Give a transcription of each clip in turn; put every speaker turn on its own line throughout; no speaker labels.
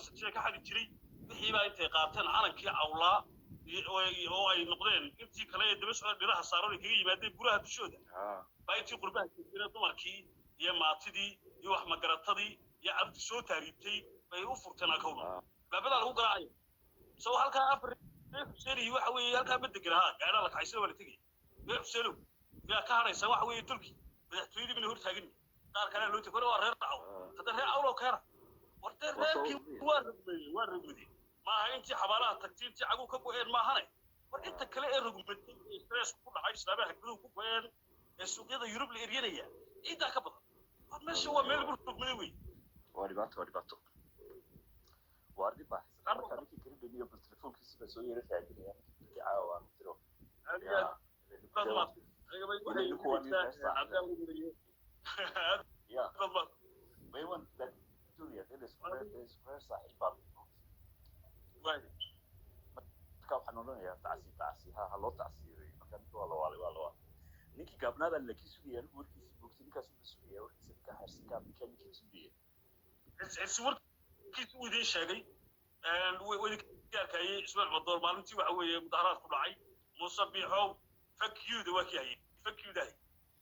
masajida ka xadi jiray wixii baa intay qaateen calankii awlaa oo ay noqdeen intii kale ee daba socda dhiraha saaran ay kaga yimaadeen buraha dushooda baa intii qurbaha jireen dumarkii iyo maatidii iyo wax magaratadii iyo cabdi soo taariibtay bay u furteen akawna baabada lagu garaacayo soo halka afar Xuseen waxa weeye halka badegaraha gaadha la kaxaysan wala tagay Xuseen yaa ka haraysa waxa weeye turki madaxtooyadii min hor taagan qaar kale loo tagay waa reer dhaco hada reer awlo kaara warta reerkii waa rugmay ma aha intii xabaalaha tagtiin intii cagu ka go'een ma ahane war inta kale ee rugmay stress ku dhacay islaabaha guduhu ku go'een ee suuqyada Yurub la eryanaya inta ka badan war meesha waa meel rugmay weey
waa dhibaato وارد بحث أنا كان في كريم بيني وبين التليفون كيس بس هو يرفع عندنا يعني دعاء ومثله
يا بالضبط
يا بالضبط ما يوان لا دنيا ده سكوير صحيح بعض
وين
كم حنون يا تعسي ها هلو تعسي مكان والله نيكي قبنا ده اللي كيسوي يعني وركيس بوكسين كاسو بسوي وركيس كحرس كام كان كيسوي
السور كيس ودي شاقي وين كاركاي اسمع الدور مالنتي waxa weeye mudaharaad ku dhacay musabbixow fakiyuu dawakiyahay fakiyuu dahay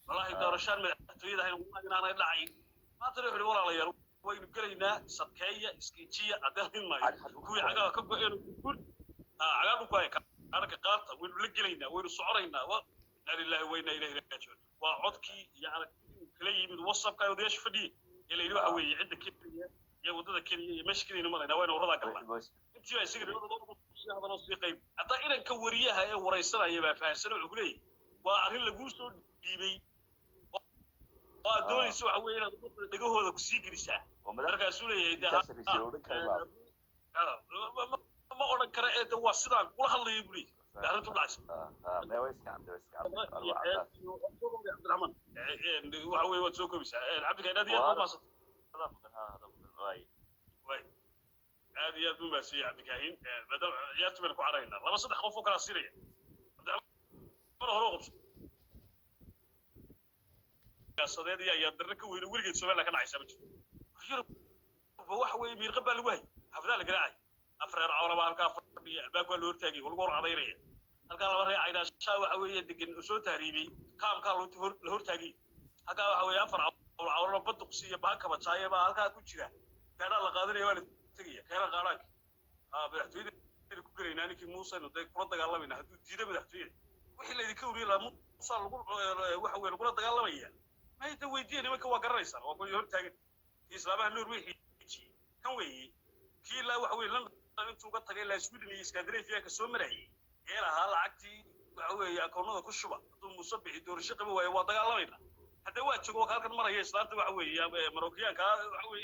wallahi doorashaan madaxtooyada ay inaanay dhacay ma tiri xil walaalayaal waynu galeynaa sadkeeya iskiijiya adeerin maayo kuwi cagaa ka go'een guur cagaa ku ay arka qaarta waynu la galeynaa waynu soconaynaa wa ilaahi wayna ilaahi raajiun waa codkii iyo aragtidii kala yimid WhatsApp-ka oo deesh fadhi ilaa waxa weeye cidda keliya يا ودada Kenya iyo mashkiina malayna wayna warada galnaa intii ay sigar hadaloo sii qayb hatta inaan ka wariyaha ee wareysanaya baa faahsan wuxuu leeyahay waa arrin lagu soo dhiibay oo doonayso waxa weeye inaad dhagahooda ku sii gelisaa markaas uu leeyahay ma oran kara ee waa sidaan kula hadlayay buu leeyahay arrintu dhacaysa
ما ويسك عنده
Abdurrahman waxa weeye waad soo koobisaa Cabdi Kaydadi aad ma واي هذه يا دوما سي عبد الكاهين بدل عيالته بنكو عرينا لما صدق خوفو كلا سيريا انا هروب يا صديقي يا درك وين ولقيت سوالنا كان عايشه بجي يرب waxa way miir qabal way hafdaa la garaacay afreer awraba halka fadhiya albaabka loo hortaagay wal goor cadaynaya halka laba reecayna shaa waxa weeye degan soo taariibay kaamka la hortaagay halka waxa weeye afar awraba baduqsiya baaka bajaaya ba halka ku jira gaadha la qaadanayo waa la tagaya keena qaaraanka madaxtooyada ku gareynaa ninkii Muuse inuu day kula dagaalamayna hadduu diiday madaxtooyada wixii la idinka wariyay la Muuse lagu waxa weeye kula dagaalamaya ma inta weydiiyay nimanka waa garanaysaa waa ku hor taagan islaamaha nuur wixii kan weeye kii la waxa weeye lan intuu ka tagay la Sweden iyo Scandinavia ka soo marayay ee lahaa lacagtii waxa weeye akoonada ku shuba hadduu Muuse bixi doorasho qaba waayo waa dagaalamayna هذا واجب وكان مرة هي صارت وعوي يا مروكيان كوعوي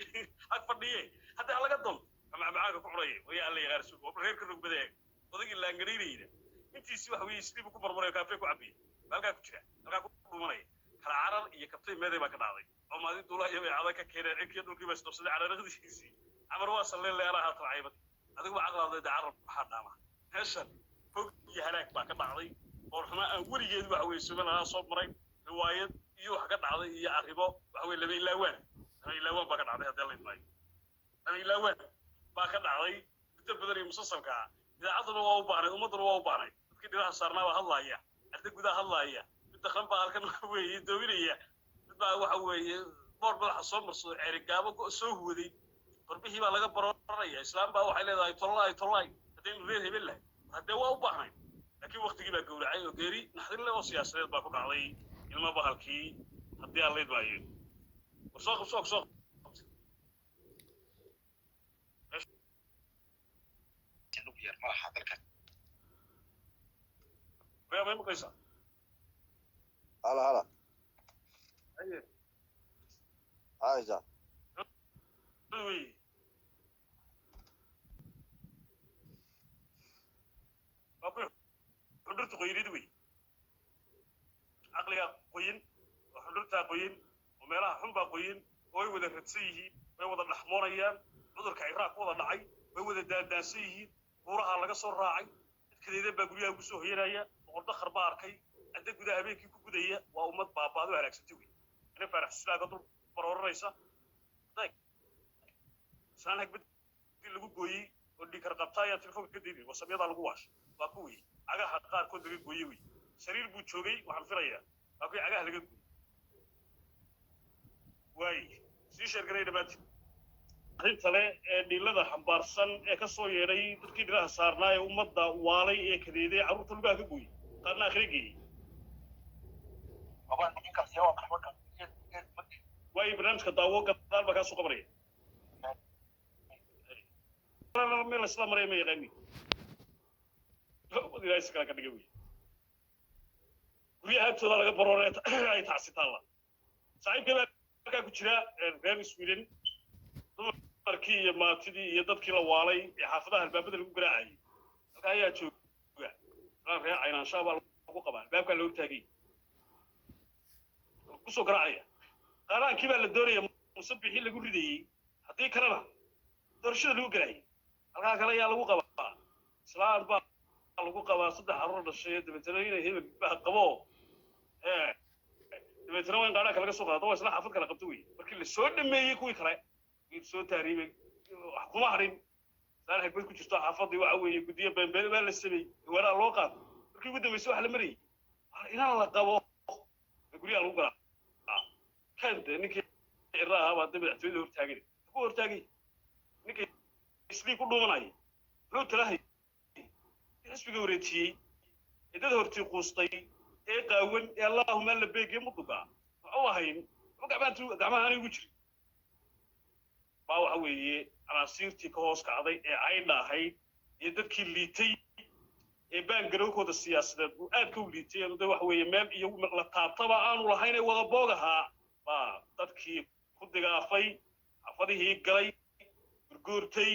أكفرديه هذا على قدهم معاك كعري ويا اللي غير سوق وغير كل بداية وذيك اللي انجريني أنت سوى هوي يسلي بكبر مرة كافيه وعبي بلقى كتير بلقى كبر مرة كالعرض يكتب ماذا ما كان عادي أو ما ذي طلع يبي عادك كذا أكيد وكي بس تفصل على رغد شيء عمر واصل اللي أراها طلعيبة هذا هو عقل هذا عرب حدا ما هالشر فوق يهلاك ما كان عادي ورحمة ولي يدوا عوي سبنا صوب مرة رواية iyo wax ka dhacday iyo arrimo waxa weey laba ilaawaan baa ka dhacday hadda la imaay laba ilaawaan baa ka dhacday inta badan ee musalsalka idaacaduna waa u baahnay ummaduna waa u baahnay dadkii dhinaca saarnaa waa hadlaaya arda gudaha hadlaaya mid khan baa halkan weeye doobinaya mid baa waxa weeye boor madaxa soo marsado ceerigaabo soo huwaday qorbihii baa laga barooraya islaam baa waxay leedahay tollaay hadeen reer hebel leh hadda waa u baahnay laakiin waqtigii baa gowracay oo geeri naxdin leh oo siyaasadeed baa ku dhacday ilma bahalkii haddii aan leed waayo soo
yar malaha dalka
ma maqaysaa
هلا
aye
عايزة
wey xudurta qoyinid wey caqliga qoyin oo xudurta qoyin oo meelaha xun baa qoyin oo ay wada radsan yihiin way wada dhaxmoonayaan cudurka Ciraaq wada dhacay way wada daadaansan yihiin buuraha laga soo raacay dadkeeda baa guryaha ugu soo hoyanaya boqorda kharbaa arkay hadda gudaha habeenkii ku gudaya waa ummad baabaado halaagsantay wey ina faraxsiislaaga dul barooranaysa day saan hagbad lagu askar qabtaa ayaa telefoonka ka diiday wasabiyada lagu waashay waa kuwii cagaha qaarkood laga gooyey wey sariir buu joogay waxaan filayaa waa kuwii cagaha laga gooyey waay sii sheergaray dhamaantii arrinta le ee dhiilada xambaarsan ee ka soo yeedhay dadkii dhilaha saarnaa ee ummadda waalay ee kadeeday carruurta lugaha ka gooyey qaarna akhri geeyey واي برنامج كداوو قدال بقى سوق مريء لا ميل اسلام مريء ما يغني ودي رايس كلا كدغوي guryaha agtooda laga baroonay ay tacsita Allah saaxiibka ka ku jira reer Sweden dumarkii iyo maatidii iyo dadkii la waalay ee xaafadaha albaabada lagu garaacay halka ayaa jooga reer aynaan shaabal lagu qabaan albaabka loo taagay ku soo garaacaya قران كيف لا دوري مصبحي lagu ridayay hadii kalena doorashada lagu galay halka kale ayaa lagu qabaa islaad baa lagu qabaa saddex arur dhashay dibadana inay hebel qabo dibadana waan qaar kale soo qaado isla xafad kale qabto way markii la soo dhameeyay kuwii kale in soo taariibay wax kuma harin saan xigmad ku jirto xafadii waxa weeye gudiye been baa la sameeyay wara loo qaad markii ugu dambeysay wax la mariyay inaan la qabo guriga lagu galaa كان نيكي إراها بعد ما تعتمد ورتاجي هو ورتاجي نيكي إسلي كله مناي لو تلاهي إسبي قورتي إذا هرتي قصتي إيه قاون اللهم اللي بيجي مطبع أوهين وقعبان قعمان أنا وجري باو حوي أنا سيرتي كهوس كعضي عينا هاي يدك اللي تي بان جروكو السياسة وأكو اللي تي ده وحوي مام يوم لا طبعا أنا ولا هين ولا بوجها dadkii ku digaafay afadihii galay gurgurtay